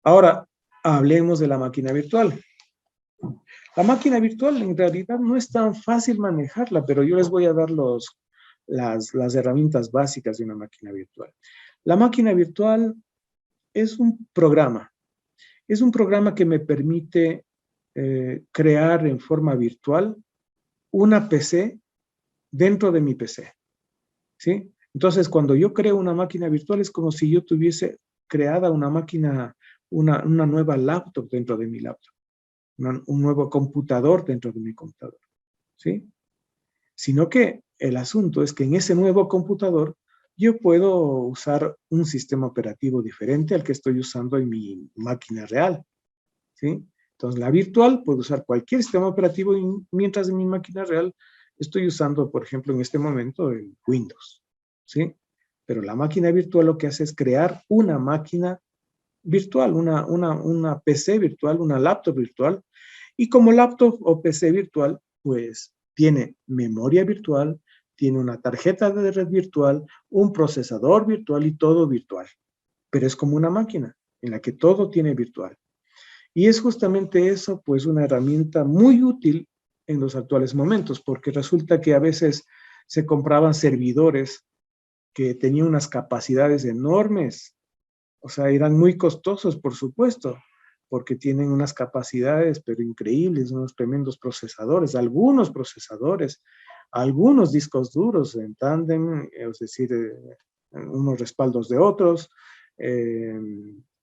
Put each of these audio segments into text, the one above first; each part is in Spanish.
Ahora, hablemos de la máquina virtual. La máquina virtual en realidad no es tan fácil manejarla, pero yo les voy a dar las herramientas básicas de una máquina virtual. La máquina virtual es un programa. Es un programa que me permite crear en forma virtual una PC dentro de mi PC, ¿sí? Entonces, cuando yo creo una máquina virtual es como si yo tuviese creada una máquina, una nueva laptop dentro de mi laptop, un nuevo computador dentro de mi computador, ¿sí? Sino que el asunto es que en ese nuevo computador yo puedo usar un sistema operativo diferente al que estoy usando en mi máquina real, ¿sí? Entonces, la virtual puedo usar cualquier sistema operativo mientras en mi máquina real estoy usando, por ejemplo, en este momento el Windows, ¿sí? Pero la máquina virtual lo que hace es crear una máquina virtual, una PC virtual, una laptop virtual, y como laptop o PC virtual, pues tiene memoria virtual, tiene una tarjeta de red virtual, un procesador virtual y todo virtual. Pero es como una máquina en la que todo tiene virtual. Y es justamente eso, pues, una herramienta muy útil en los actuales momentos, porque resulta que a veces se compraban servidores que tenían unas capacidades enormes, o sea, eran muy costosos, por supuesto, porque tienen unas capacidades, pero increíbles, unos tremendos procesadores, algunos discos duros en tándem, es decir, unos respaldos de otros, eh,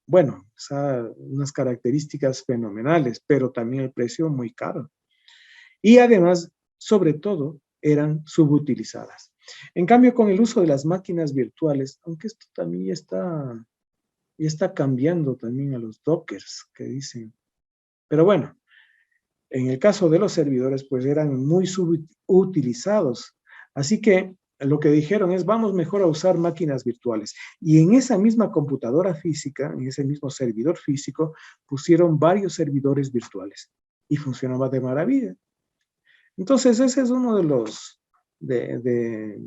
bueno, o sea, unas características fenomenales, pero también el precio muy caro. Y además, sobre todo, eran subutilizadas. En cambio, con el uso de las máquinas virtuales, aunque esto también ya está cambiando también a los dockers que dicen. Pero bueno, en el caso de los servidores, pues eran muy subutilizados. Así que lo que dijeron es, vamos mejor a usar máquinas virtuales. Y en esa misma computadora física, en ese mismo servidor físico, pusieron varios servidores virtuales y funcionaba de maravilla. Entonces, ese es uno de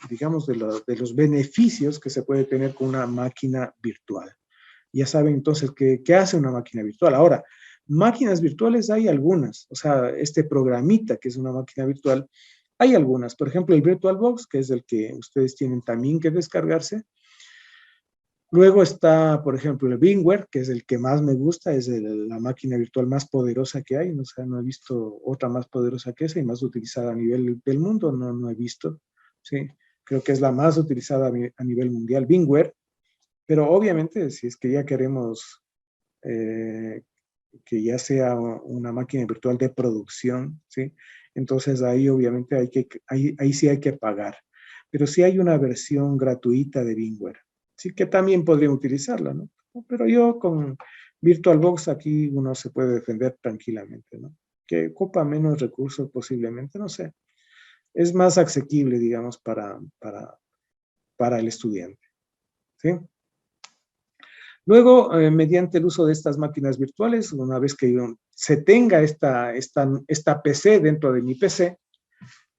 digamos, de los beneficios que se puede tener con una máquina virtual. Ya saben entonces qué hace una máquina virtual. Ahora, máquinas virtuales hay algunas, o sea, este programita que es una máquina virtual, hay algunas. Por ejemplo, el VirtualBox, que es el que ustedes tienen también que descargarse. Luego está, por ejemplo, el VMware, que es el que más me gusta, es la máquina virtual más poderosa que hay. O sea, no he visto otra más poderosa que esa y más utilizada a nivel del mundo, no he visto. Sí, creo que es la más utilizada a nivel mundial, VMware. Pero obviamente, si es que ya queremos eh, que ya sea una máquina virtual de producción, ¿sí? Entonces ahí obviamente ahí sí hay que pagar. Pero sí hay una versión gratuita de VMware, sí que también podría utilizarla, ¿no? Pero yo con VirtualBox aquí uno se puede defender tranquilamente, ¿no? Que ocupa menos recursos posiblemente, no sé. Es más asequible, digamos, para el estudiante, ¿sí? Luego, mediante el uso de estas máquinas virtuales, una vez que se tenga esta PC dentro de mi PC,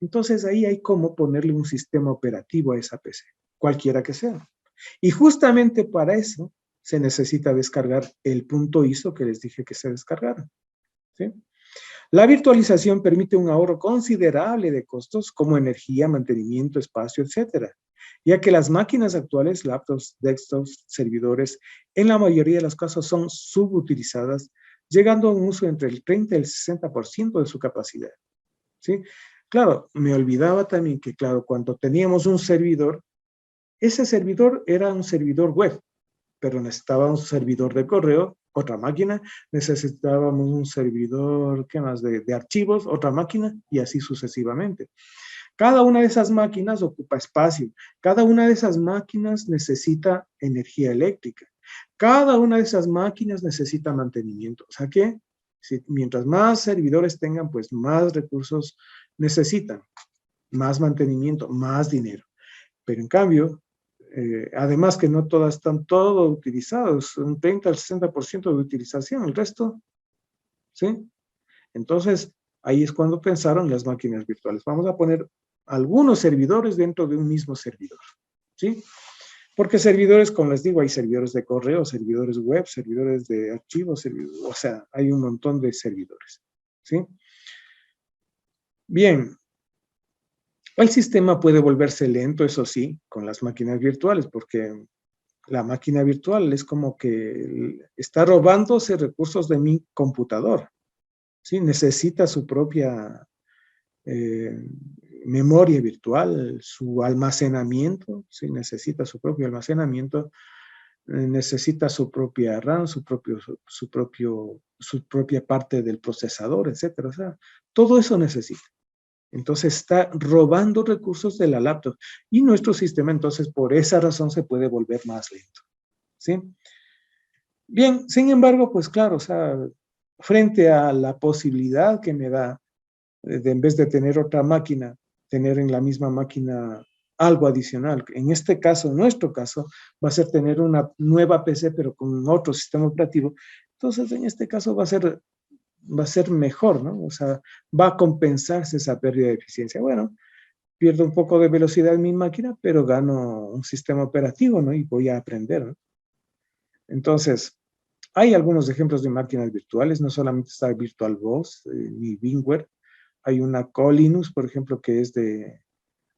entonces ahí hay cómo ponerle un sistema operativo a esa PC, cualquiera que sea. Y justamente para eso se necesita descargar el punto ISO que les dije que se descargara, ¿sí? La virtualización permite un ahorro considerable de costos como energía, mantenimiento, espacio, etcétera, ya que las máquinas actuales, laptops, desktops, servidores, en la mayoría de los casos son subutilizadas, llegando a un uso entre el 30 y el 60% de su capacidad, ¿sí? Claro, me olvidaba también que, claro, cuando teníamos un servidor, ese servidor era un servidor web, pero necesitábamos un servidor de correo, otra máquina, necesitábamos un servidor, ¿qué más? De archivos, otra máquina, y así sucesivamente. Cada una de esas máquinas ocupa espacio, cada una de esas máquinas necesita energía eléctrica, cada una de esas máquinas necesita mantenimiento. O sea que mientras más servidores tengan, pues más recursos necesitan, más mantenimiento, más dinero. Pero en cambio, además que no todas están todo utilizados, un 30 al 60% de utilización, el resto, ¿sí? Entonces, ahí es cuando pensaron las máquinas virtuales. Vamos a poner algunos servidores dentro de un mismo servidor, ¿sí? Porque servidores, como les digo, hay servidores de correo, servidores web, servidores de archivos, o sea, hay un montón de servidores, ¿sí? Bien, el sistema puede volverse lento, eso sí, con las máquinas virtuales, porque la máquina virtual es como que está robándose recursos de mi computador, ¿sí? Necesita su propia eh, memoria virtual, su almacenamiento, ¿sí? Necesita su propio almacenamiento, necesita su propia RAM, su propia parte del procesador, etcétera. O sea, todo eso necesita. Entonces está robando recursos de la laptop y nuestro sistema entonces por esa razón se puede volver más lento, ¿sí? Bien, sin embargo, pues claro, o sea, frente a la posibilidad que me da de en vez de tener otra máquina, tener en la misma máquina algo adicional. En este caso, en nuestro caso, va a ser tener una nueva PC, pero con otro sistema operativo. Entonces, en este caso va a ser mejor, ¿no? O sea, va a compensarse esa pérdida de eficiencia. Bueno, pierdo un poco de velocidad en mi máquina, pero gano un sistema operativo, ¿no? Y voy a aprender, ¿no? Entonces, hay algunos ejemplos de máquinas virtuales, no solamente está VirtualBox ni VMware, hay una Co-Linux, por ejemplo, que es de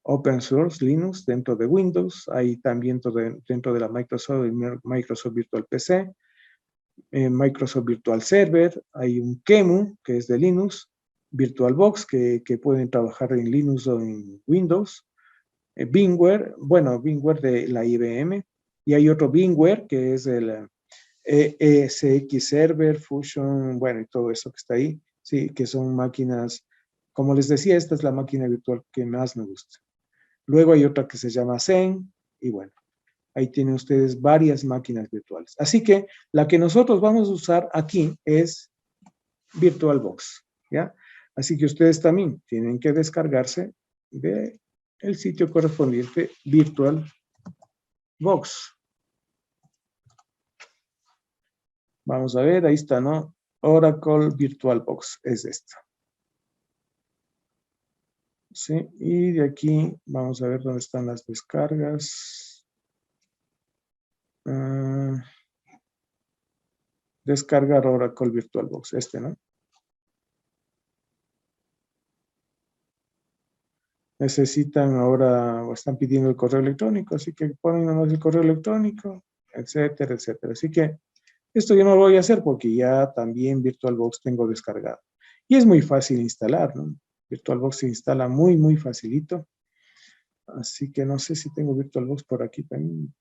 Open Source Linux dentro de Windows. Hay también dentro de la Microsoft Virtual PC, Microsoft Virtual Server. Hay un QEMU, que es de Linux, VirtualBox, que pueden trabajar en Linux o en Windows. VMware, bueno, VMware de la IBM. Y hay otro VMware, que es el ESX Server, Fusion, bueno, y todo eso que está ahí. Sí, que son máquinas, como les decía, esta es la máquina virtual que más me gusta. Luego hay otra que se llama Zen, y bueno, ahí tienen ustedes varias máquinas virtuales. Así que la que nosotros vamos a usar aquí es VirtualBox, ¿ya? Así que ustedes también tienen que descargarse de el sitio correspondiente VirtualBox. Vamos a ver, ahí está, ¿no? Oracle VirtualBox es esta. Sí, y de aquí vamos a ver dónde están las descargas. Descargar Oracle VirtualBox, ¿no? Necesitan ahora, o están pidiendo el correo electrónico, así que ponen nomás el correo electrónico, etcétera, etcétera. Así que esto yo no lo voy a hacer porque ya también VirtualBox tengo descargado. Y es muy fácil instalar, ¿no? VirtualBox se instala muy, muy facilito. Así que no sé si tengo VirtualBox por aquí también.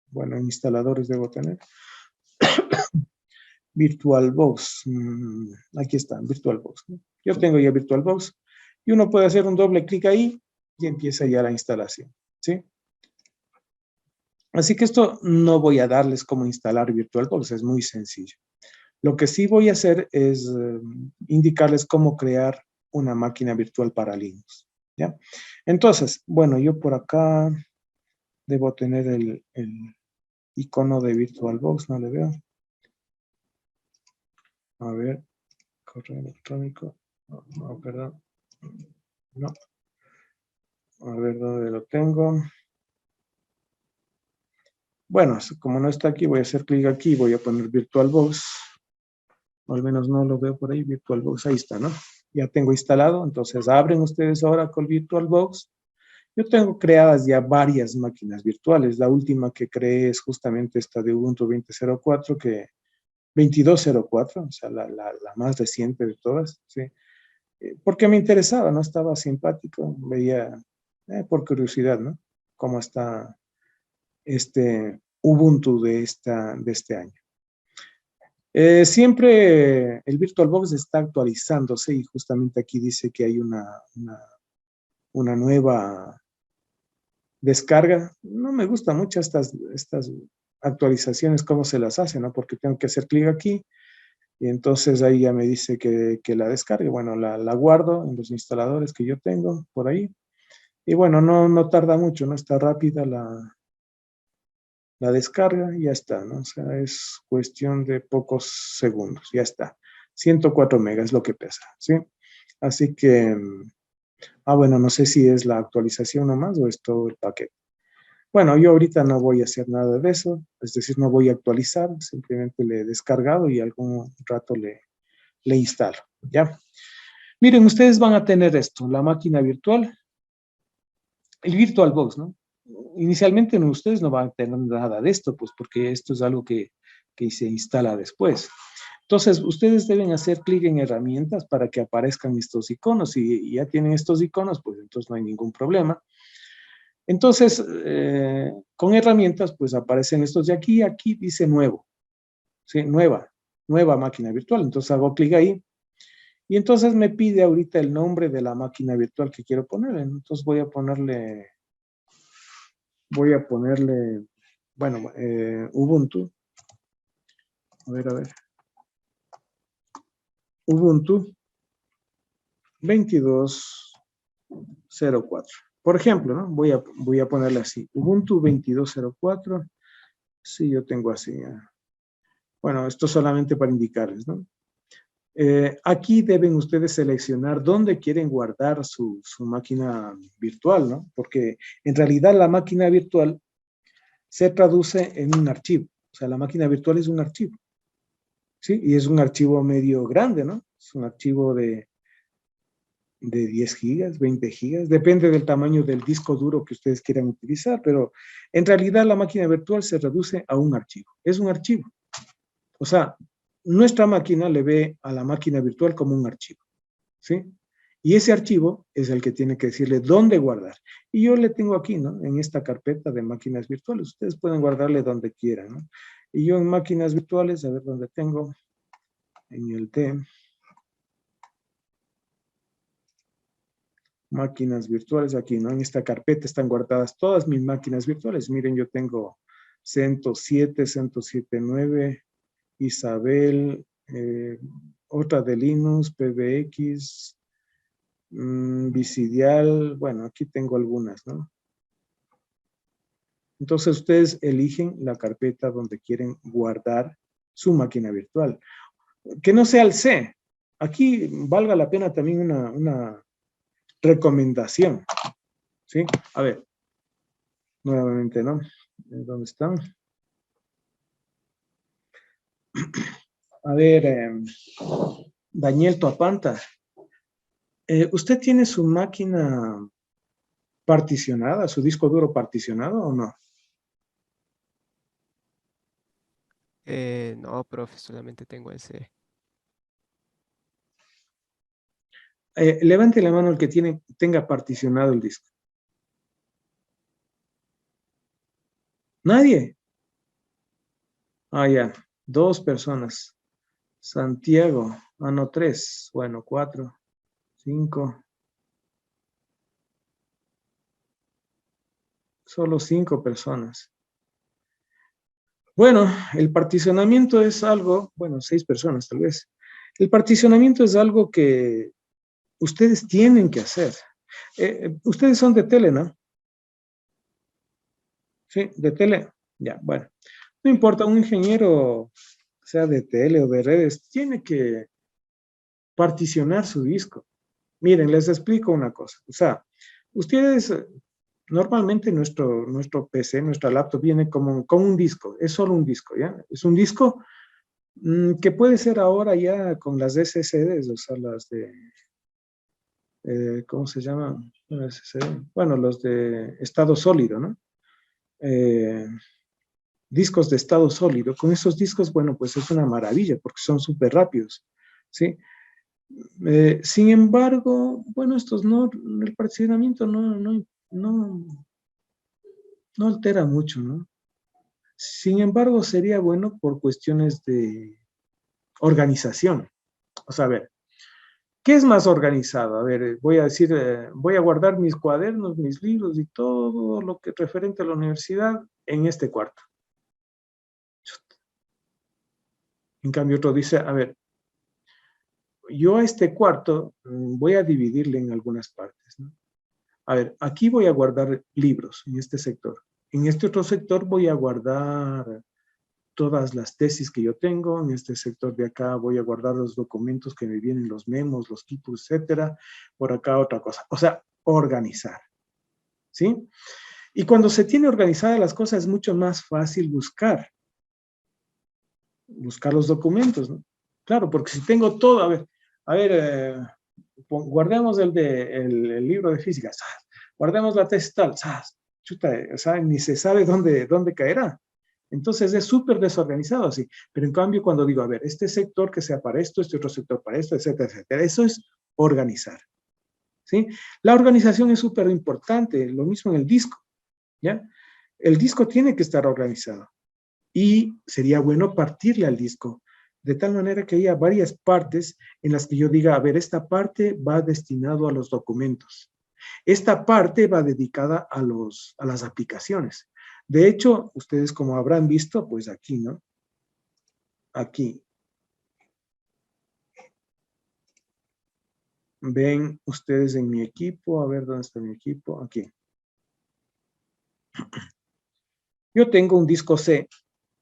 Bueno, en instaladores debo tener. VirtualBox. Aquí está, VirtualBox, ¿no? Yo tengo ya VirtualBox y uno puede hacer un doble clic ahí y empieza ya la instalación, ¿sí? Así que esto no voy a darles cómo instalar VirtualBox, es muy sencillo. Lo que sí voy a hacer es indicarles cómo crear una máquina virtual para Linux, ¿ya? Entonces, bueno, yo por acá debo tener el icono de VirtualBox, no le veo. A ver, correo electrónico. No, perdón. No. A ver dónde lo tengo. Bueno, como no está aquí, voy a hacer clic aquí, voy a poner VirtualBox. O al menos no lo veo por ahí, VirtualBox, ahí está, ¿no? Ya tengo instalado, entonces abren ustedes ahora con VirtualBox. Yo tengo creadas ya varias máquinas virtuales. La última que creé es justamente esta de Ubuntu 20.04, 22.04, o sea, la más reciente de todas, ¿sí? Porque me interesaba, ¿no? Estaba simpático, veía, por curiosidad, ¿no? Cómo está este Ubuntu de este año. Siempre el VirtualBox está actualizándose y justamente aquí dice que hay una nueva descarga. No me gustan mucho estas actualizaciones, cómo se las hace, ¿no? Porque tengo que hacer clic aquí y entonces ahí ya me dice que la descargue. Bueno, la guardo en los instaladores que yo tengo por ahí. Y bueno, no tarda mucho, no está rápida la descarga y ya está, ¿no? O sea, es cuestión de pocos segundos, ya está. 104 megas es lo que pesa, ¿sí? Así que, bueno, no sé si es la actualización nomás o es todo el paquete. Bueno, yo ahorita no voy a hacer nada de eso, es decir, no voy a actualizar, simplemente le he descargado y algún rato le instalo, ¿ya? Miren, ustedes van a tener esto, la máquina virtual, el VirtualBox, ¿no? Inicialmente ustedes no van a tener nada de esto, pues porque esto es algo que se instala después. Entonces, ustedes deben hacer clic en herramientas para que aparezcan estos iconos. Si ya tienen estos iconos, pues entonces no hay ningún problema. Entonces, con herramientas, pues aparecen estos de aquí. Aquí dice nuevo, ¿sí? Nueva máquina virtual. Entonces hago clic ahí. Y entonces me pide ahorita el nombre de la máquina virtual que quiero ponerle. Entonces voy a ponerle, bueno, Ubuntu. A ver. Ubuntu 22.04. Por ejemplo, ¿no? Voy a ponerle así. Ubuntu 22.04. Sí, yo tengo así. Bueno, esto solamente para indicarles, ¿no? Aquí deben ustedes seleccionar dónde quieren guardar su máquina virtual, ¿no? Porque en realidad la máquina virtual se traduce en un archivo. O sea, la máquina virtual es un archivo, ¿sí? Y es un archivo medio grande, ¿no? Es un archivo de 10 gigas, 20 gigas, depende del tamaño del disco duro que ustedes quieran utilizar, pero en realidad la máquina virtual se reduce a un archivo. Es un archivo. O sea, nuestra máquina le ve a la máquina virtual como un archivo, ¿sí? Y ese archivo es el que tiene que decirle dónde guardar. Y yo le tengo aquí, ¿no? En esta carpeta de máquinas virtuales. Ustedes pueden guardarle donde quieran, ¿no? Y yo en máquinas virtuales, a ver dónde tengo, en el D, máquinas virtuales aquí, ¿no? En esta carpeta están guardadas todas mis máquinas virtuales. Miren, yo tengo CentOS 7, CentOS 7.9, Isabel, otra de Linux, PBX, Visidial, bueno, aquí tengo algunas, ¿no? Entonces ustedes eligen la carpeta donde quieren guardar su máquina virtual. Que no sea el C. Aquí valga la pena también una recomendación, ¿sí? A ver, nuevamente, ¿no? ¿Dónde están? A ver, Daniel Toapanta, ¿usted tiene su máquina particionada, su disco duro particionado o no? No, profe, solamente tengo ese. Levante la mano el que tenga particionado el disco. ¿Nadie? Ah, ya, dos personas. Santiago, no, tres, bueno, cuatro, cinco, solo cinco personas. Bueno, el particionamiento es algo, bueno, seis personas tal vez. El particionamiento es algo que ustedes tienen que hacer. Ustedes son de tele, ¿no? Sí, de tele. Ya, bueno. No importa, un ingeniero, sea de tele o de redes, tiene que particionar su disco. Miren, les explico una cosa. O sea, ustedes, normalmente nuestro PC, nuestra laptop viene como, con un disco, es solo un disco, ¿ya? Es un disco que puede ser ahora ya con las SSDs, o sea, las de, ¿cómo se llama? SSD. Bueno, los de estado sólido, ¿no? Eh, discos de estado sólido. Con esos discos, bueno, pues es una maravilla porque son súper rápidos, ¿sí? Sin embargo, bueno, estos no, el particionamiento no altera mucho, ¿no? Sin embargo, sería bueno por cuestiones de organización. O sea, a ver, ¿qué es más organizado? A ver, voy a decir, voy a guardar mis cuadernos, mis libros y todo lo que referente a la universidad en este cuarto. En cambio, otro dice, a ver, yo a este cuarto voy a dividirle en algunas partes, ¿no? A ver, aquí voy a guardar libros en este sector. En este otro sector voy a guardar todas las tesis que yo tengo. En este sector de acá voy a guardar los documentos que me vienen, los memos, los tipos, etcétera. Por acá otra cosa. O sea, organizar, ¿sí? Y cuando se tiene organizadas las cosas es mucho más fácil buscar los documentos, ¿no? Claro, porque si tengo todo, a ver, guardemos el libro de física, ¡zas! Guardemos la tesis tal, ¡zas! Chuta, o sea, ni se sabe dónde caerá. Entonces es súper desorganizado así. Pero en cambio, cuando digo, a ver, este sector que sea para esto, este otro sector para esto, etcétera, etcétera, eso es organizar, ¿sí? La organización es súper importante, lo mismo en el disco, ¿ya? El disco tiene que estar organizado y sería bueno partirle al disco de tal manera que haya varias partes en las que yo diga, a ver, esta parte va destinado a los documentos, esta parte va dedicada a las aplicaciones. De hecho, ustedes como habrán visto, pues aquí, ¿no? Aquí. Ven ustedes en mi equipo, a ver dónde está mi equipo, aquí. Yo tengo un disco C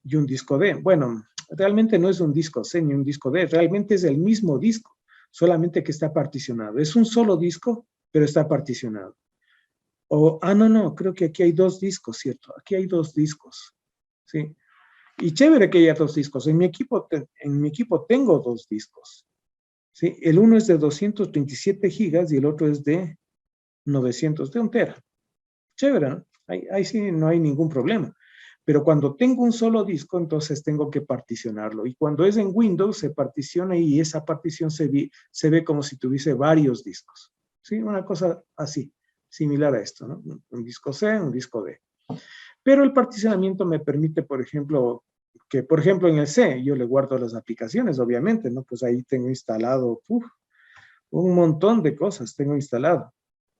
y un disco D. Bueno, realmente no es un disco C ni un disco D, realmente es el mismo disco, solamente que está particionado. Es un solo disco, pero está particionado. No, creo que aquí hay dos discos, ¿cierto? Aquí hay dos discos, ¿sí? Y chévere que haya dos discos. En mi equipo tengo dos discos, ¿sí? El uno es de 227 gigas y el otro es de 900, de 1 tera. Chévere, ¿no? Ahí sí no hay ningún problema. Pero cuando tengo un solo disco, entonces tengo que particionarlo. Y cuando es en Windows, se particiona y esa partición se ve como si tuviese varios discos. ¿Sí? Una cosa así, similar a esto, ¿no? Un disco C, un disco D. Pero el particionamiento me permite, por ejemplo, que, por ejemplo, en el C yo le guardo las aplicaciones, obviamente, ¿no? Pues ahí tengo instalado un montón de cosas, tengo instalado,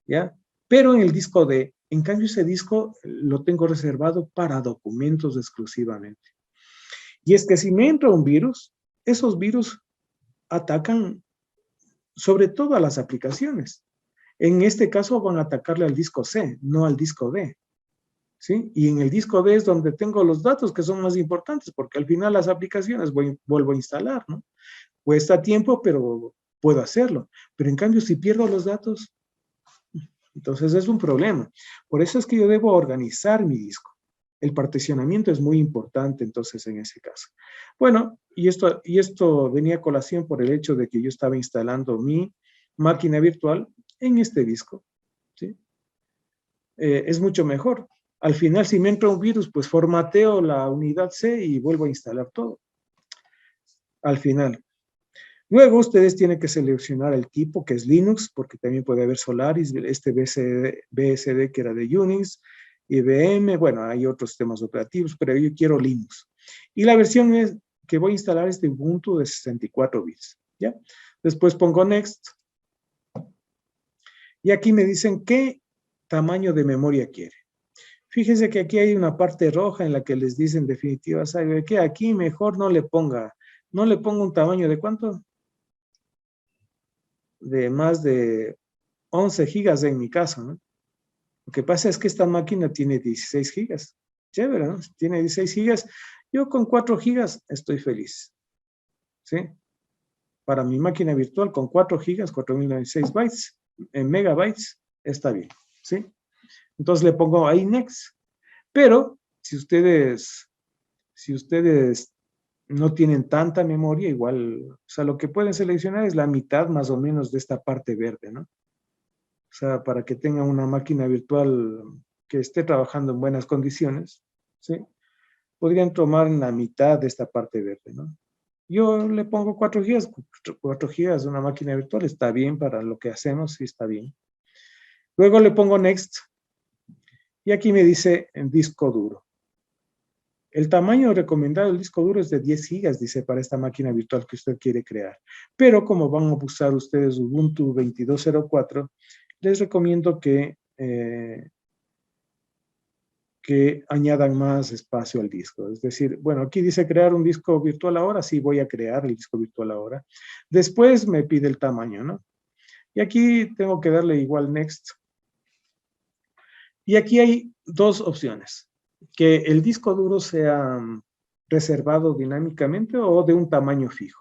¿ya? Pero en el disco D, en cambio, ese disco lo tengo reservado para documentos exclusivamente. Y es que si me entra un virus, esos virus atacan sobre todo a las aplicaciones. En este caso van a atacarle al disco C, no al disco D. ¿Sí? Y en el disco D es donde tengo los datos que son más importantes, porque al final las aplicaciones vuelvo a instalar, ¿no? Cuesta tiempo, pero puedo hacerlo. Pero en cambio, si pierdo los datos, entonces es un problema. Por eso es que yo debo organizar mi disco. El particionamiento es muy importante entonces en ese caso. Bueno, y esto venía a colación por el hecho de que yo estaba instalando mi máquina virtual en este disco, ¿sí? Es mucho mejor. Al final, si me entra un virus, pues formateo la unidad C y vuelvo a instalar todo. Al final. Luego ustedes tienen que seleccionar el tipo, que es Linux, porque también puede haber Solaris, este BSD que era de Unix, IBM, bueno, hay otros sistemas operativos, pero yo quiero Linux. Y la versión que voy a instalar es de Ubuntu de 64 bits, ¿ya? Después pongo Next. Y aquí me dicen qué tamaño de memoria quiere. Fíjense que aquí hay una parte roja en la que les dicen definitiva, ¿sabe qué? Aquí mejor no le ponga un tamaño de ¿cuánto? De más de 11 gigas en mi caso, ¿no? Lo que pasa es que esta máquina tiene 16 gigas. Chévere, ¿no? Tiene 16 gigas. Yo con 4 gigas estoy feliz, ¿sí? Para mi máquina virtual con 4 gigas, 4096 bytes, en megabytes, está bien, ¿sí? Entonces le pongo ahí next. Pero si ustedes no tienen tanta memoria, igual, o sea, lo que pueden seleccionar es la mitad más o menos de esta parte verde, ¿no? O sea, para que tengan una máquina virtual que esté trabajando en buenas condiciones, ¿sí? Podrían tomar la mitad de esta parte verde, ¿no? Yo le pongo 4 gigas, 4 gigas de una máquina virtual, está bien para lo que hacemos, sí está bien. Luego le pongo next, y aquí me dice en disco duro. El tamaño recomendado del disco duro es de 10 gigas, dice, para esta máquina virtual que usted quiere crear. Pero como van a usar ustedes Ubuntu 22.04, les recomiendo que añadan más espacio al disco. Es decir, bueno, aquí dice crear un disco virtual ahora, sí voy a crear el disco virtual ahora. Después me pide el tamaño, ¿no? Y aquí tengo que darle igual next. Y aquí hay dos opciones. Que el disco duro sea reservado dinámicamente o de un tamaño fijo.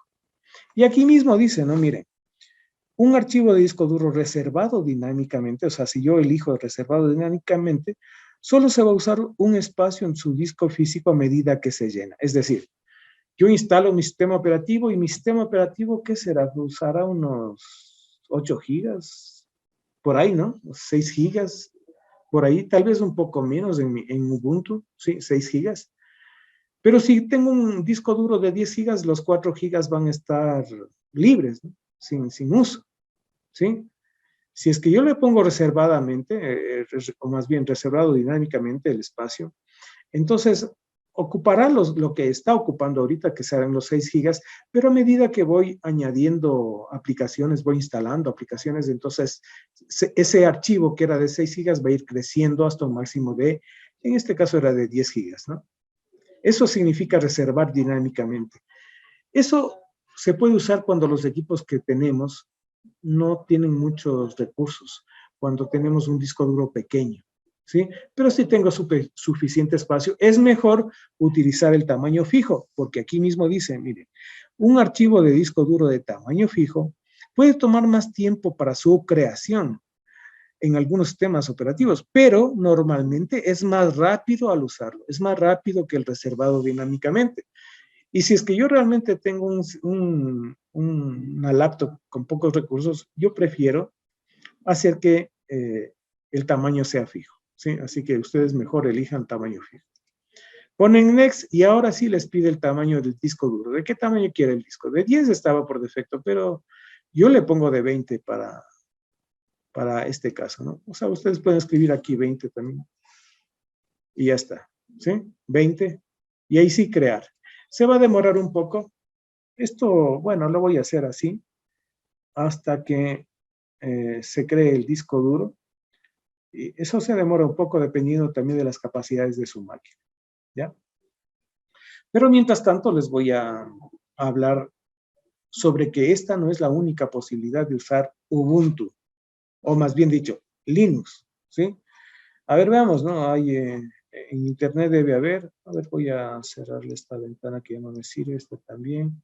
Y aquí mismo dice, ¿no? Miren, un archivo de disco duro reservado dinámicamente, o sea, si yo elijo reservado dinámicamente, solo se va a usar un espacio en su disco físico a medida que se llena. Es decir, yo instalo mi sistema operativo y mi sistema operativo, ¿qué será? Usará unos 8 gigas, por ahí, ¿no? 6 gigas, por ahí, tal vez un poco menos en Ubuntu, sí, 6 gigas. Pero si tengo un disco duro de 10 gigas, los 4 gigas van a estar libres, ¿no? sin uso, ¿sí? Si es que yo le pongo reservadamente, o más bien reservado dinámicamente el espacio, entonces ocupará lo que está ocupando ahorita, que serán los 6 gigas, pero a medida que voy añadiendo aplicaciones, voy instalando aplicaciones, entonces ese archivo que era de 6 gigas va a ir creciendo hasta un máximo de, en este caso era de 10 gigas, ¿no? Eso significa reservar dinámicamente. Eso se puede usar cuando los equipos que tenemos no tienen muchos recursos, cuando tenemos un disco duro pequeño, ¿sí? Pero si tengo suficiente espacio, es mejor utilizar el tamaño fijo, porque aquí mismo dice, miren, un archivo de disco duro de tamaño fijo puede tomar más tiempo para su creación en algunos sistemas operativos, pero normalmente es más rápido al usarlo, es más rápido que el reservado dinámicamente. Y si es que yo realmente tengo una laptop con pocos recursos, yo prefiero hacer que el tamaño sea fijo, ¿sí? Así que ustedes mejor elijan tamaño fijo. Ponen Next y ahora sí les pide el tamaño del disco duro. ¿De qué tamaño quiere el disco? De 10 estaba por defecto, pero yo le pongo de 20 para este caso, ¿no? O sea, ustedes pueden escribir aquí 20 también. Y ya está, ¿sí? 20. Y ahí sí crear. Se va a demorar un poco. Esto, bueno, lo voy a hacer así hasta que se cree el disco duro. Y eso se demora un poco dependiendo también de las capacidades de su máquina, ¿ya? Pero mientras tanto les voy a hablar sobre que esta no es la única posibilidad de usar Ubuntu, o más bien dicho, Linux, ¿sí? A ver, veamos, ¿no? Hay, en internet debe haber, a ver, voy a cerrarle esta ventana que ya no me sirve, esta también.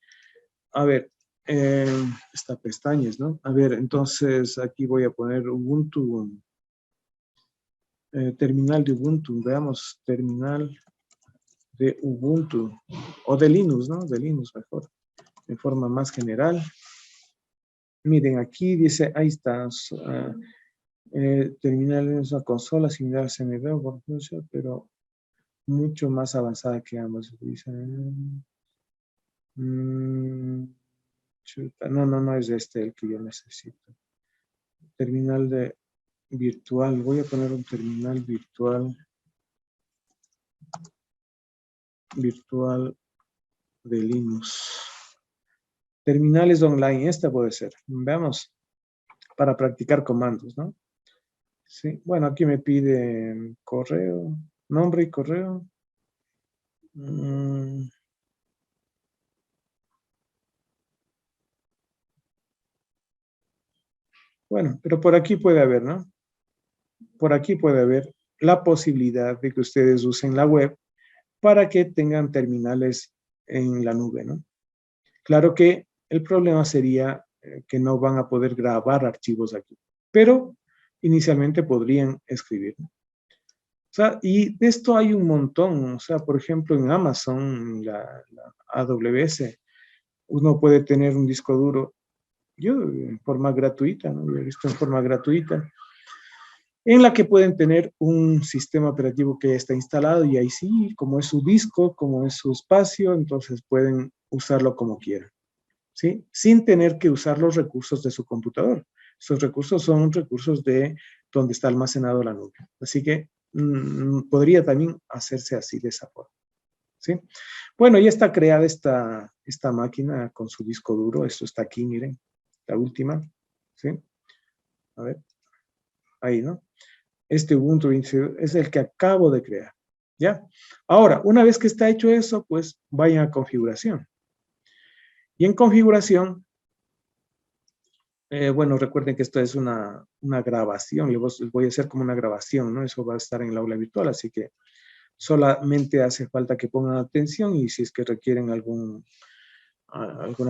A ver, esta pestañas, ¿no? A ver, entonces aquí voy a poner Ubuntu, terminal de Ubuntu, veamos, terminal de Ubuntu, o de Linux, ¿no? De Linux mejor, de forma más general. Miren, aquí dice, ahí está, terminal es una consola similar a CMD o pero mucho más avanzada que ambos. Dice, no es este el que yo necesito. Terminal de virtual, voy a poner un terminal virtual de Linux. Terminales online, esta puede ser. Veamos, para practicar comandos, ¿no? Sí, bueno, aquí me pide correo, nombre y correo. Bueno, pero por aquí puede haber, ¿no? Por aquí puede haber la posibilidad de que ustedes usen la web para que tengan terminales en la nube, ¿no? Claro que el problema sería que no van a poder grabar archivos aquí, pero inicialmente podrían escribir, ¿no? O sea, y de esto hay un montón, o sea, por ejemplo, en Amazon, la AWS, uno puede tener un disco duro, yo en forma gratuita, ¿no? Yo he visto en forma gratuita, en la que pueden tener un sistema operativo que ya está instalado y ahí sí, como es su disco, como es su espacio, entonces pueden usarlo como quieran, ¿sí? Sin tener que usar los recursos de su computador. Esos recursos son recursos de donde está almacenado la nube. Así que podría también hacerse así de esa forma, ¿sí? Bueno, ya está creada esta máquina con su disco duro. Esto está aquí, miren, la última, ¿sí? A ver, ahí, ¿no? Este Ubuntu 22 es el que acabo de crear, ¿ya? Ahora, una vez que está hecho eso, pues vayan a configuración. Y en configuración, bueno, recuerden que esto es una grabación, les voy a hacer como una grabación, ¿no? Eso va a estar en el aula virtual, así que solamente hace falta que pongan atención y si es que requieren alguna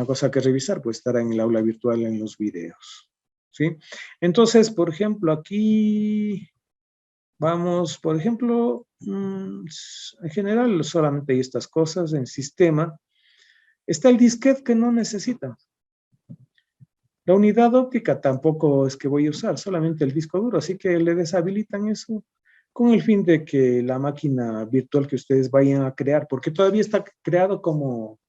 cosa que revisar, pues estará en el aula virtual en los videos, ¿sí? Entonces, por ejemplo, aquí Vamos, por ejemplo, en general solamente hay estas cosas en sistema. Está el disquete que no necesita. La unidad óptica tampoco es que voy a usar, solamente el disco duro, así que le deshabilitan eso con el fin de que la máquina virtual que ustedes vayan a crear, porque todavía está creado como,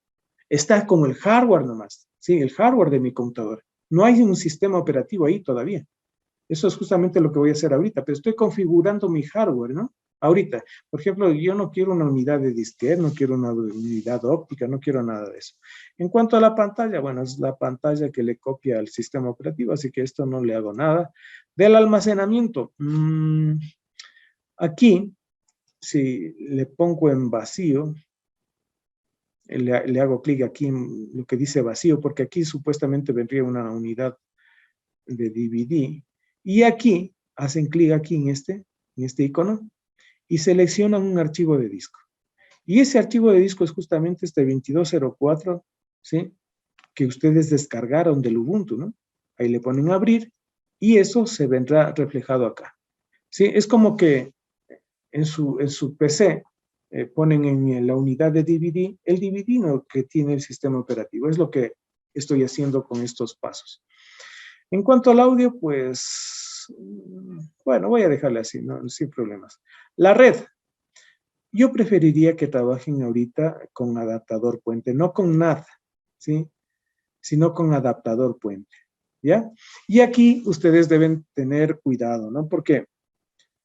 está como el hardware nomás, sí, el hardware de mi computadora. No hay un sistema operativo ahí todavía. Eso es justamente lo que voy a hacer ahorita, pero estoy configurando mi hardware, ¿no? Ahorita, por ejemplo, yo no quiero una unidad de disquete, no quiero una unidad óptica, no quiero nada de eso. En cuanto a la pantalla, bueno, es la pantalla que le copia al sistema operativo, así que esto no le hago nada. Del almacenamiento, aquí, si le pongo en vacío, le hago clic aquí en lo que dice vacío, porque aquí supuestamente vendría una unidad de DVD, y aquí hacen clic aquí en este icono, y seleccionan un archivo de disco. Y ese archivo de disco es justamente este 2204, ¿sí? Que ustedes descargaron del Ubuntu, ¿no? Ahí le ponen abrir y eso se vendrá reflejado acá. ¿Sí? Es como que en su PC ponen en la unidad de DVD el DVD ¿no? que tiene el sistema operativo. Es lo que estoy haciendo con estos pasos. En cuanto al audio, pues, bueno, voy a dejarle así, ¿no? Sin problemas. La red, yo preferiría que trabajen ahorita con adaptador puente, no con NAT, ¿sí? Sino con adaptador puente, ¿ya? Y aquí ustedes deben tener cuidado, ¿no? Porque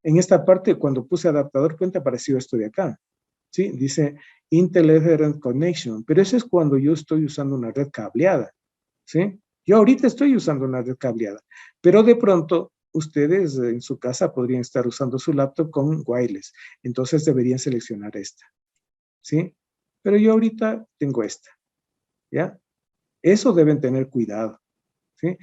en esta parte, cuando puse adaptador puente, apareció esto de acá, ¿sí? Dice Intel Ethernet Connection, pero eso es cuando yo estoy usando una red cableada, ¿sí? Yo ahorita estoy usando una red cableada, pero de pronto ustedes en su casa podrían estar usando su laptop con wireless, entonces deberían seleccionar esta, ¿sí? Pero yo ahorita tengo esta, ¿ya? Eso deben tener cuidado, ¿sí?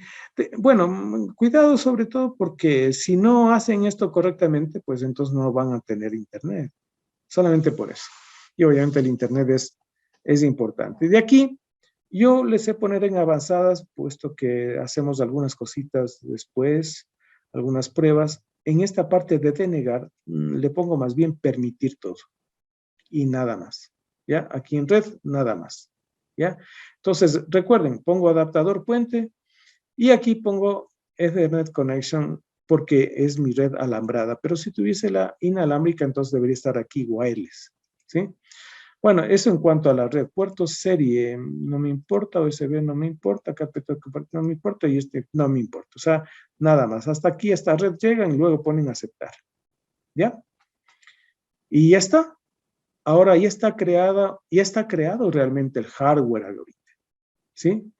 Bueno, cuidado sobre todo porque si no hacen esto correctamente, pues entonces no van a tener internet, solamente por eso. Y obviamente el internet es importante. De aquí, yo les sé poner en avanzadas, puesto que hacemos algunas cositas después, algunas pruebas. En esta parte de denegar, le pongo más bien permitir todo y nada más. ¿Ya? Aquí en red, nada más. ¿Ya? Entonces, recuerden, pongo adaptador puente y aquí pongo Ethernet Connection porque es mi red alambrada. Pero si tuviese la inalámbrica, entonces debería estar aquí wireless. ¿Sí? Bueno, eso en cuanto a la red. Puertos serie, no me importa, USB no me importa, carpeta no me importa y este no me importa. O sea, nada más. Hasta aquí esta red llegan y luego ponen aceptar. ¿Ya? Y ya está. Ahora ya está creado realmente el hardware ahorita. ¿Sí?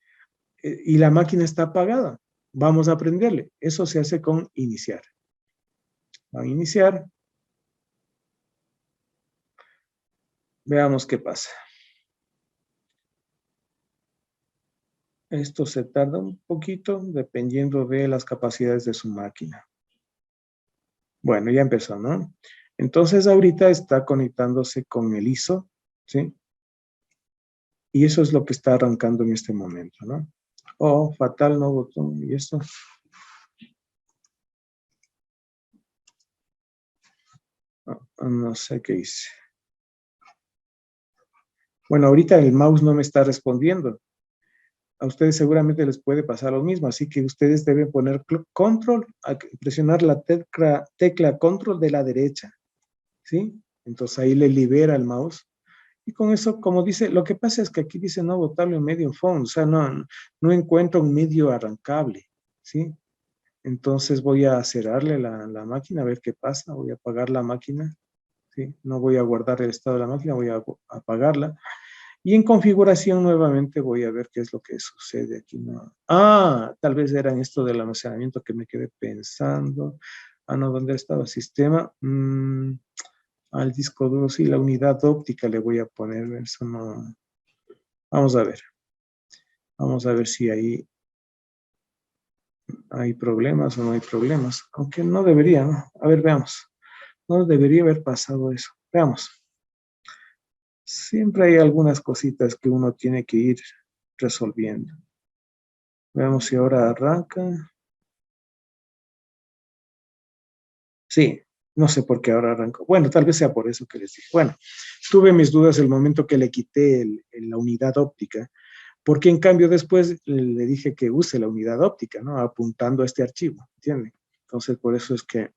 Y la máquina está apagada. Vamos a aprenderle. Eso se hace con iniciar. Van a iniciar. Veamos qué pasa. Esto se tarda un poquito dependiendo de las capacidades de su máquina. Bueno, ya empezó, ¿no? Entonces ahorita está conectándose con el ISO, ¿sí? Y eso es lo que está arrancando en este momento, ¿no? Oh, fatal, no botón. ¿Y esto? No sé qué hice. Bueno, ahorita el mouse no me está respondiendo. A ustedes seguramente les puede pasar lo mismo, así que ustedes deben poner control, presionar la tecla control de la derecha, ¿sí? Entonces ahí le libera el mouse. Y con eso, como dice, lo que pasa es que aquí dice no botarlo en medio phone, o sea, no encuentro un medio arrancable, ¿sí? Entonces voy a cerrarle la máquina, a ver qué pasa, voy a apagar la máquina, ¿sí? No voy a guardar el estado de la máquina, voy a apagarla. Y en configuración nuevamente voy a ver qué es lo que sucede aquí. ¿No? Ah, tal vez era en esto del almacenamiento que me quedé pensando. Ah, no, ¿dónde estaba el sistema? Al disco duro, sí, la unidad óptica le voy a poner. Eso no. Vamos a ver. Vamos a ver si ahí hay problemas o no hay problemas. Aunque no debería, ¿no? A ver, veamos. No debería haber pasado eso. Veamos. Siempre hay algunas cositas que uno tiene que ir resolviendo. Veamos si ahora arranca. Sí, No sé por qué ahora arrancó. Bueno, tal vez sea por eso que les dije. Bueno, tuve mis dudas el momento que le quité la unidad óptica, porque en cambio después le dije que use la unidad óptica, ¿no? Apuntando a este archivo, ¿entiende? Entonces, por eso es que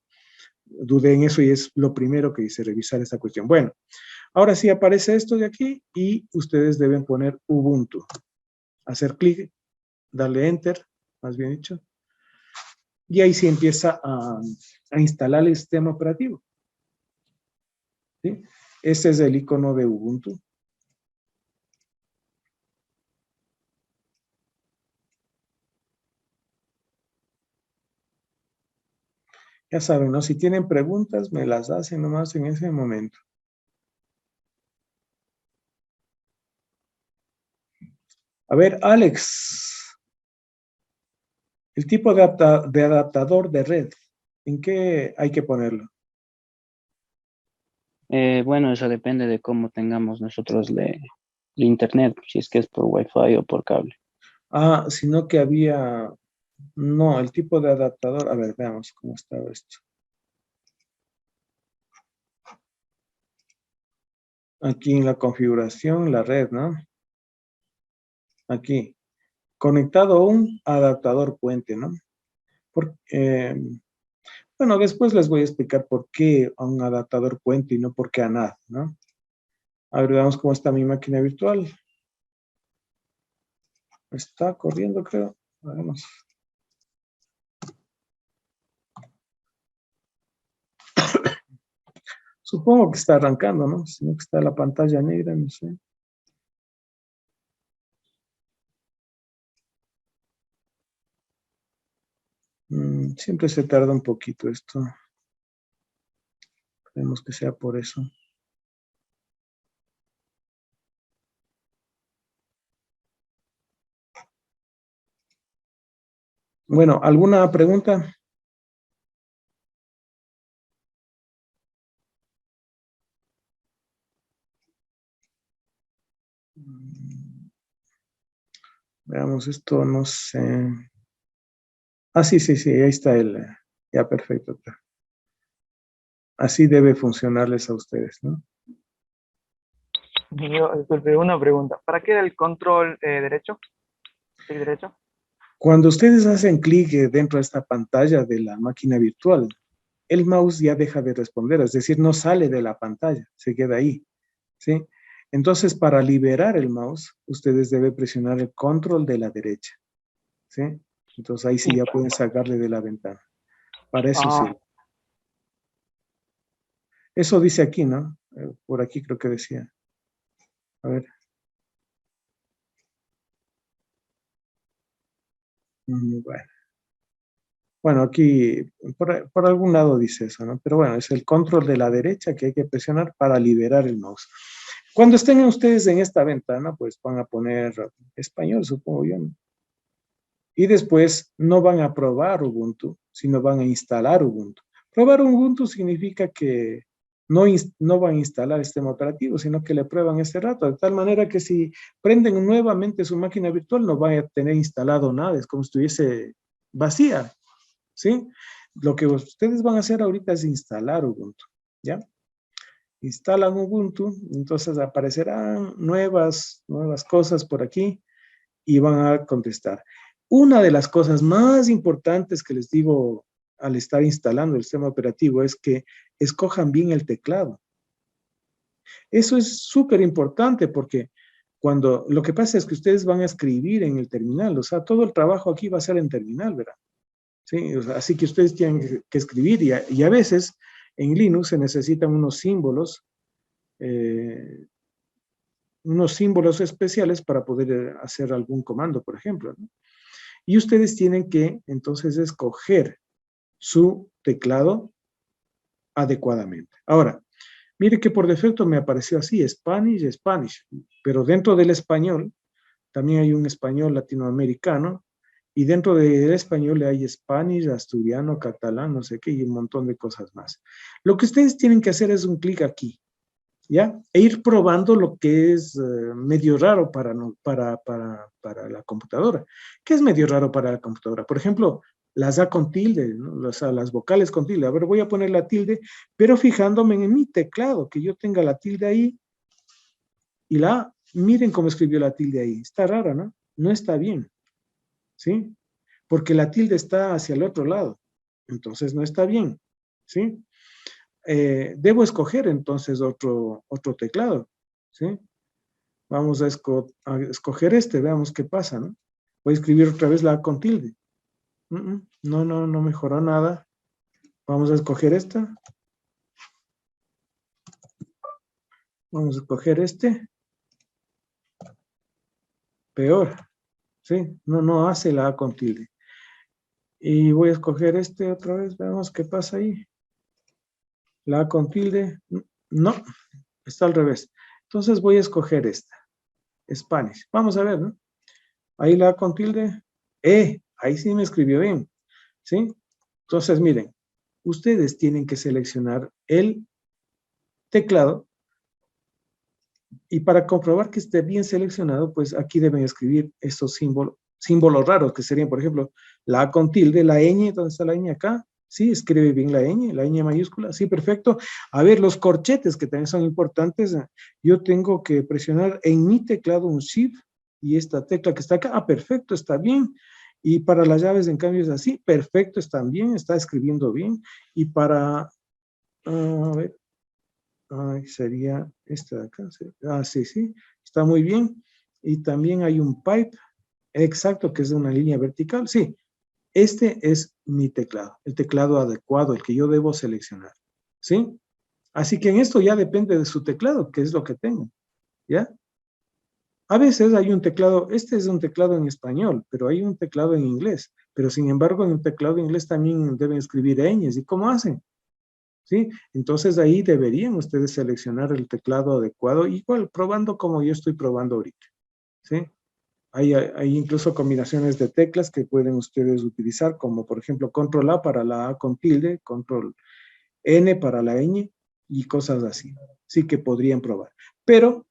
dudé en eso y es lo primero que hice, revisar esta cuestión. Bueno, ahora sí aparece esto de aquí y ustedes deben poner Ubuntu. Hacer clic, darle Enter, más bien dicho, y ahí sí empieza a instalar el sistema operativo. ¿Sí? Este es el icono de Ubuntu. Ya saben, ¿no? Si tienen preguntas, me las hacen nomás en ese momento. A ver, Alex, el tipo de adaptador de red, ¿en qué hay que ponerlo? Bueno, eso depende de cómo tengamos nosotros el internet, si es que es por Wi-Fi o por cable. Ah, sino que había, no, el tipo de adaptador, a ver, veamos cómo estaba esto. Aquí en la configuración, la red, ¿no? Aquí, conectado a un adaptador puente, ¿no? Bueno, después les voy a explicar por qué a un adaptador puente y no por qué a nada, ¿no? A ver, veamos cómo está mi máquina virtual. Está corriendo, creo. Vamos. Supongo que está arrancando, ¿no? Sino que está la pantalla negra, no sé. Siempre se tarda un poquito esto. Esperemos que sea por eso. Bueno, ¿alguna pregunta? Veamos esto, no sé. Ah, sí, sí, sí, ahí está el. Ya, perfecto. Así debe funcionarles a ustedes, ¿no? Yo, disculpe, una pregunta. ¿Para qué era el control derecho? ¿Clic derecho? Cuando ustedes hacen clic dentro de esta pantalla de la máquina virtual, el mouse ya deja de responder, es decir, no sale de la pantalla, se queda ahí, ¿sí? Entonces, para liberar el mouse, ustedes deben presionar el control de la derecha, ¿sí? Entonces, ahí sí ya pueden sacarle de la ventana. Para eso sí. Eso dice aquí, ¿no? Por aquí creo que decía. A ver. Bueno. Bueno, aquí por algún lado dice eso, ¿no? Pero bueno, es el control de la derecha que hay que presionar para liberar el mouse. Cuando estén ustedes en esta ventana, pues van a poner español, supongo yo, ¿no? Y después no van a probar Ubuntu, sino van a instalar Ubuntu. Probar Ubuntu significa que no van a instalar el sistema operativo, sino que le prueban este rato, de tal manera que si prenden nuevamente su máquina virtual no van a tener instalado nada, es como si estuviese vacía, ¿sí? Lo que ustedes van a hacer ahorita es instalar Ubuntu, ¿ya? Instalan Ubuntu, entonces aparecerán nuevas cosas por aquí y van a contestar. Una de las cosas más importantes que les digo al estar instalando el sistema operativo es que escojan bien el teclado. Eso es súper importante porque cuando lo que pasa es que ustedes van a escribir en el terminal, o sea, todo el trabajo aquí va a ser en terminal, ¿verdad? ¿Sí? O sea, así que ustedes tienen que escribir y a veces en Linux se necesitan eh, unos símbolos especiales para poder hacer algún comando, por ejemplo, ¿no? Y ustedes tienen que entonces escoger su teclado adecuadamente. Ahora, mire que por defecto me apareció así, Spanish, Spanish, pero dentro del español también hay un español latinoamericano y dentro del español hay Spanish, asturiano, catalán, no sé qué, y un montón de cosas más. Lo que ustedes tienen que hacer es un clic aquí, ¿ya? E ir probando lo que es medio raro para la computadora. ¿Qué es medio raro para la computadora? Por ejemplo, las A con tilde, ¿no? Las vocales con tilde. A ver, voy a poner la tilde, pero fijándome en mi teclado, que yo tenga la tilde ahí y la A. Miren cómo escribió la tilde ahí. Está rara, ¿no? No está bien, ¿sí? Porque la tilde está hacia el otro lado. Entonces no está bien, ¿sí? Debo escoger entonces otro teclado, ¿sí? Vamos a escoger este, veamos qué pasa, ¿no? Voy a escribir otra vez la A con tilde. No mejoró nada. Vamos a escoger esta. Vamos a escoger este. Peor, ¿sí? No hace la A con tilde. Y voy a escoger este otra vez, veamos qué pasa ahí. La A con tilde, no, está al revés. Entonces voy a escoger esta, Spanish. Vamos a ver, ¿no? Ahí la A con tilde, ahí sí me escribió bien, ¿sí? Entonces, miren, ustedes tienen que seleccionar el teclado y para comprobar que esté bien seleccionado, pues aquí deben escribir estos símbolos raros, que serían, por ejemplo, la A con tilde, la ñ, ¿dónde está la ñ acá? Sí, escribe bien la ñ mayúscula, sí, perfecto. A ver, los corchetes que también son importantes, yo tengo que presionar en mi teclado un Shift y esta tecla que está acá, perfecto, está bien. Y para las llaves, en cambio, es así, perfecto, están bien, está escribiendo bien. Y para, a ver, sería esta de acá. Sí, está muy bien. Y también hay un pipe, exacto, que es de una línea vertical. Sí, este es mi teclado, el teclado adecuado, el que yo debo seleccionar. ¿Sí? Así que en esto ya depende de su teclado, que es lo que tengo. ¿Ya? A veces hay un teclado, este es un teclado en español, pero hay un teclado en inglés. Pero sin embargo, en un teclado en inglés también deben escribir ñes. ¿Y cómo hacen? ¿Sí? Entonces ahí deberían ustedes seleccionar el teclado adecuado, igual probando como yo estoy probando ahorita. ¿Sí? Hay incluso combinaciones de teclas que pueden ustedes utilizar, como por ejemplo Control A para la A con tilde, Control N para la ñ y cosas así. Sí que podrían probar. Pero,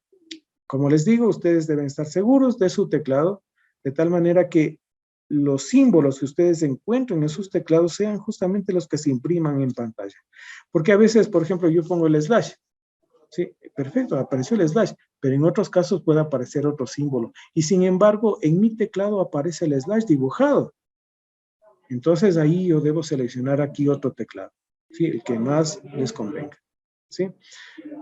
como les digo, ustedes deben estar seguros de su teclado, de tal manera que los símbolos que ustedes encuentren en sus teclados sean justamente los que se impriman en pantalla. Porque a veces, por ejemplo, yo pongo el slash. Sí, perfecto, apareció el slash, pero en otros casos puede aparecer otro símbolo. Y sin embargo, en mi teclado aparece el slash dibujado. Entonces ahí yo debo seleccionar aquí otro teclado, ¿sí? El que más les convenga, ¿sí?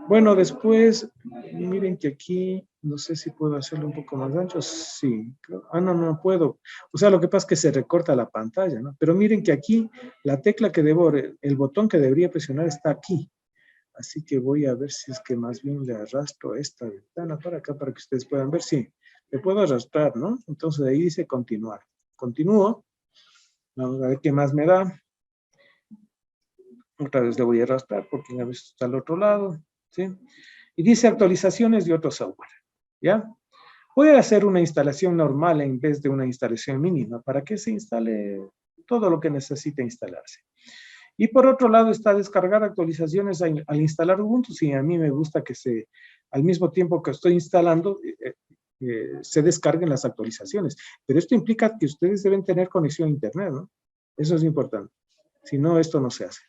Bueno, después, miren que aquí, no sé si puedo hacerlo un poco más ancho. Sí, no puedo. O sea, lo que pasa es que se recorta la pantalla, ¿no? Pero miren que aquí la tecla que debo, el botón que debería presionar está aquí. Así que voy a ver si es que más bien le arrastro esta ventana para acá para que ustedes puedan ver. Sí, le puedo arrastrar, ¿no? Entonces ahí dice continuar. Continúo. Vamos a ver qué más me da. Otra vez le voy a arrastrar porque a veces está al otro lado, ¿sí? Y dice actualizaciones de otro software, ¿ya? Voy a hacer una instalación normal en vez de una instalación mínima para que se instale todo lo que necesite instalarse. Y por otro lado está descargar actualizaciones al instalar Ubuntu. Sí, a mí me gusta que al mismo tiempo que estoy instalando, se descarguen las actualizaciones. Pero esto implica que ustedes deben tener conexión a internet, ¿no? Eso es importante. Si no, esto no se hace.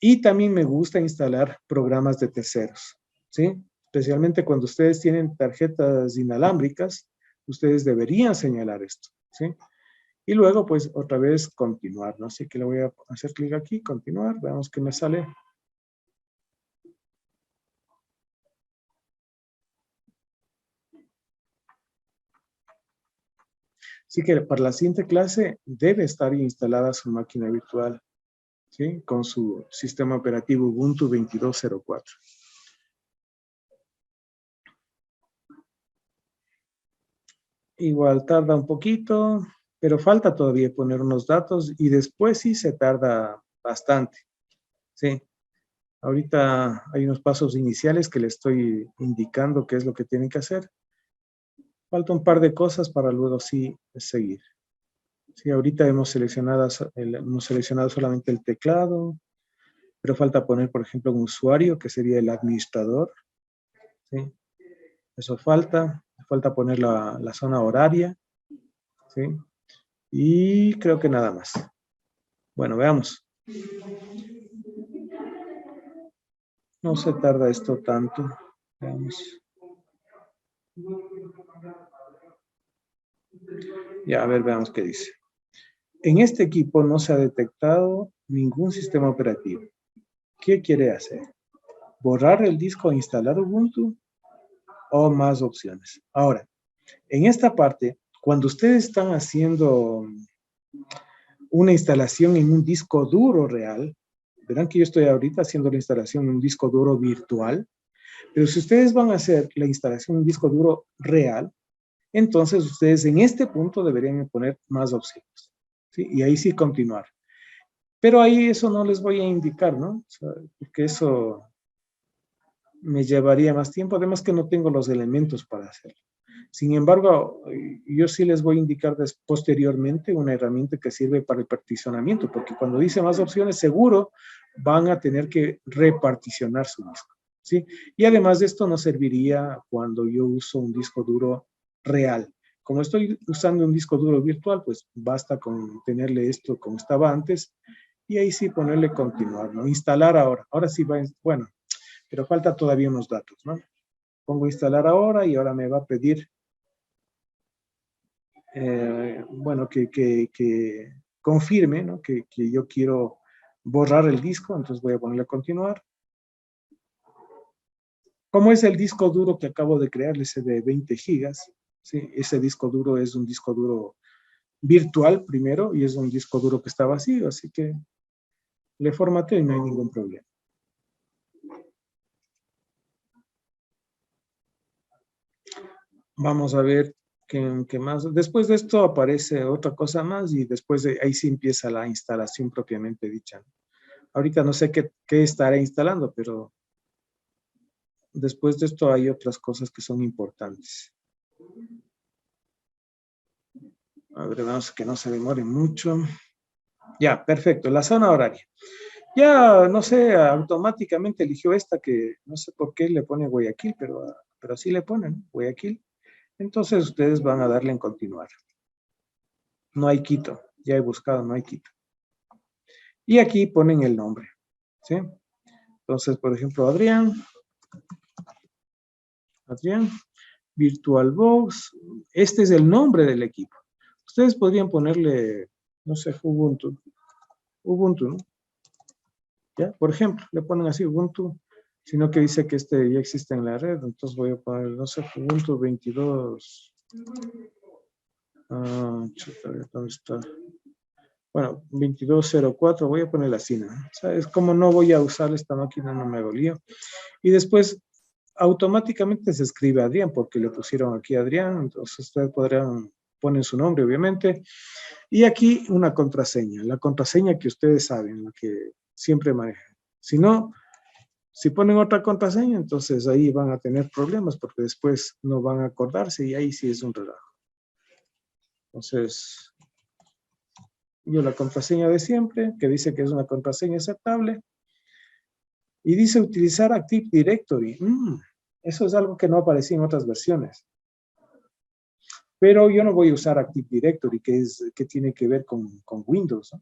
Y también me gusta instalar programas de terceros, ¿sí? Especialmente cuando ustedes tienen tarjetas inalámbricas, ustedes deberían señalar esto, ¿sí? Y luego, pues, otra vez continuar, ¿no? Así que le voy a hacer clic aquí, continuar, veamos qué me sale. Así que para la siguiente clase debe estar instalada su máquina virtual, ¿sí? Con su sistema operativo Ubuntu 22.04. Igual tarda un poquito, pero falta todavía poner unos datos y después sí se tarda bastante, ¿sí? Ahorita hay unos pasos iniciales que le estoy indicando qué es lo que tienen que hacer. Falta un par de cosas para luego sí seguir. Sí, ahorita hemos seleccionado solamente el teclado, pero falta poner, por ejemplo, un usuario que sería el administrador, ¿sí? Eso falta poner la zona horaria, ¿sí? Y creo que nada más. Bueno, veamos. No se tarda esto tanto. Veamos. Ya, a ver, veamos qué dice. En este equipo no se ha detectado ningún sistema operativo. ¿Qué quiere hacer? ¿Borrar el disco e instalar Ubuntu? ¿O más opciones? Ahora, en esta parte, cuando ustedes están haciendo una instalación en un disco duro real, verán que yo estoy ahorita haciendo la instalación en un disco duro virtual, pero si ustedes van a hacer la instalación en un disco duro real, entonces ustedes en este punto deberían poner más opciones, ¿sí? Y ahí sí continuar. Pero ahí eso no les voy a indicar, ¿no? O sea, porque eso me llevaría más tiempo, además que no tengo los elementos para hacerlo. Sin embargo, yo sí les voy a indicar posteriormente una herramienta que sirve para el particionamiento, porque cuando dice más opciones, seguro van a tener que reparticionar su disco, ¿sí? Y además de esto nos serviría cuando yo uso un disco duro real. Como estoy usando un disco duro virtual, pues basta con tenerle esto como estaba antes y ahí sí ponerle continuar, ¿no? Instalar ahora. Ahora sí va, bueno, pero falta todavía unos datos, ¿no? Pongo instalar ahora y ahora me va a pedir, bueno, que confirme, ¿no? Que yo quiero borrar el disco, entonces voy a ponerle a continuar. ¿Cómo es el disco duro que acabo de crear? Ese de 20 gigas, ¿sí? Ese disco duro es un disco duro virtual primero y es un disco duro que está vacío, así que le formateo y no hay ningún problema. Vamos a ver qué más. Después de esto aparece otra cosa más y después de ahí sí empieza la instalación propiamente dicha. Ahorita no sé qué estaré instalando, pero después de esto hay otras cosas que son importantes. A ver, vamos que no se demore mucho. Ya, perfecto. La zona horaria. Ya, no sé, automáticamente eligió esta que no sé por qué le pone Guayaquil, pero sí le ponen Guayaquil. Entonces ustedes van a darle en continuar. No hay Quito. Ya he buscado, no hay Quito. Y aquí ponen el nombre, ¿sí? Entonces, por ejemplo, Adrián, VirtualBox, este es el nombre del equipo. Ustedes podrían ponerle, no sé, Ubuntu, ¿no? ¿Ya? Por ejemplo, le ponen así Ubuntu, sino que dice que este ya existe en la red, entonces voy a poner, no sé, Ubuntu 22. ¿Dónde está? Bueno, 2204, voy a poner así, ¿no? O sea, es como no voy a usar esta máquina, no me hago lío. Y después automáticamente se escribe Adrián, porque le pusieron aquí Adrián, entonces ustedes podrán poner su nombre, obviamente. Y aquí una contraseña, la contraseña que ustedes saben, la que siempre manejan. Si no, si ponen otra contraseña, entonces ahí van a tener problemas, porque después no van a acordarse y ahí sí es un relajo. Entonces, yo la contraseña de siempre, que dice que es una contraseña aceptable, y dice utilizar Active Directory. Eso es algo que no aparecía en otras versiones. Pero yo no voy a usar Active Directory, que tiene que ver con Windows, ¿no?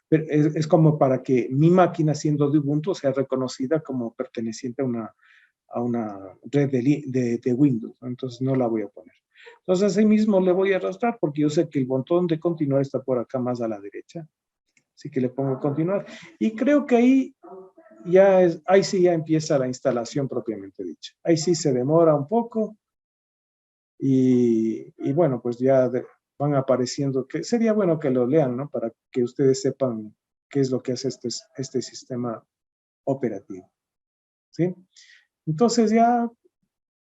Pero es como para que mi máquina, siendo de Ubuntu, sea reconocida como perteneciente a una red de Windows, ¿no? Entonces no la voy a poner. Entonces así mismo le voy a arrastrar porque yo sé que el botón de continuar está por acá más a la derecha. Así que le pongo continuar. Y creo que ahí sí ya empieza la instalación propiamente dicha. Ahí sí se demora un poco. Y bueno, pues ya van apareciendo, que sería bueno que lo lean, ¿no? Para que ustedes sepan qué es lo que hace este sistema operativo, ¿sí? Entonces ya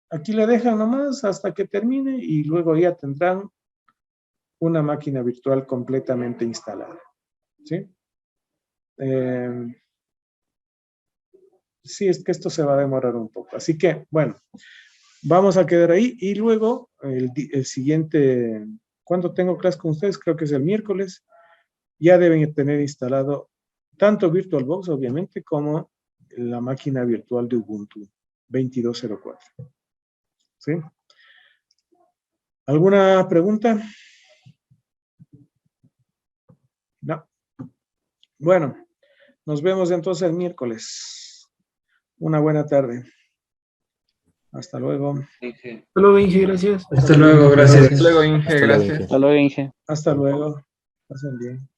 aquí le dejan nomás hasta que termine y luego ya tendrán una máquina virtual completamente instalada, ¿sí? Sí, es que esto se va a demorar un poco. Así que, bueno, vamos a quedar ahí y luego el siguiente, ¿cuándo tengo clase con ustedes? Creo que es el miércoles. Ya deben tener instalado tanto VirtualBox, obviamente, como la máquina virtual de Ubuntu 2204. ¿Sí? ¿Alguna pregunta? Bueno, nos vemos entonces el miércoles. Una buena tarde. Hasta luego. Inge. Hasta luego, Inge, gracias. Hasta luego, gracias. Luego, Inge, Hasta luego, gracias. Inge. Hasta luego, Inge. Hasta luego. Pasen bien.